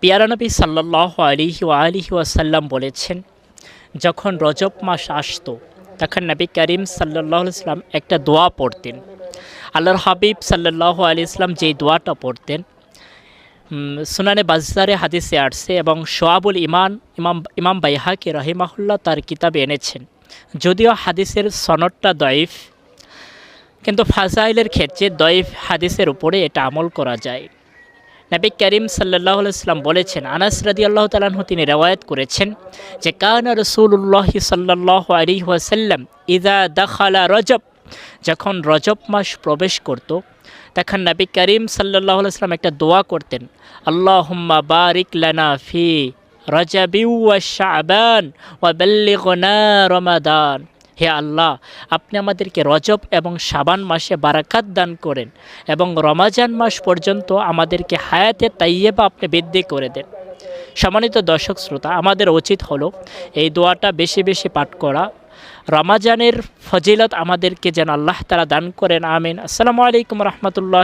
পিয়ারা নবী সাল্লাল্লাহু আলাইহি ওয়াসাল্লাম বলেছেন, যখন রজব মাস আসতো তখন নবী করিম সাল্লাল্লাহু আলাইহি ওয়াসাল্লাম একটা দোয়া পড়তেন। আল্লাহর হাবিব সাল্লাল্লাহু আলাইহি ওয়াসাল্লাম যেই দোয়াটা পড়তেন, সুনানে বাজ্জারে হাদিসে আসছে এবং শোয়াবুল ইমাম বাইহাকি রাহিমাহুল্লাহ তার কিতাবে এনেছেন। যদিও হাদিসের সনদটা দয়ীফ, কিন্তু ফাজাইলের ক্ষেত্রে দয়ীফ হাদিসের উপরে এটা আমল করা যায়। নবী করিম সাল্লাল্লাহু আলাইহি ওয়াসাল্লাম বলেছেন, আনাস রাদিয়াল্লাহু তাআলা আনহু তিনি রিওয়ায়াত করেছেন যে কানা রাসূলুল্লাহ সাল্লাল্লাহু আলাইহি ওয়াসাল্লাম ইযা দাখালা রজব, যখন রজব মাস প্রবেশ করত তখন নবী করিম সাল্লাল্লাহু আলাইহি ওয়াসাল্লাম একটা দোয়া করতেন, আল্লাহুম্মা বারিক লানা ফি রজবি ওয়া শাবান ওয়া বাল্লিগনা রমাদান। হে আল্লাহ, আপনি আমাদেরকে রজব এবং শাবান মাসে বারাকাত দান করেন এবং রমাজান মাস পর্যন্ত আমাদেরকে হায়াতে তাইয়্যেবা আপনি বৃদ্ধি করে দেন। সম্মানিত দর্শক শ্রোতা, আমাদের উচিত হলো এই দোয়াটা বেশি বেশি পাঠ করা। রমাজানের ফজিলত আমাদেরকে যেন আল্লাহ তাআলা দান করেন, আমিন। আসসালামু আলাইকুম রহমতুল্লাহ।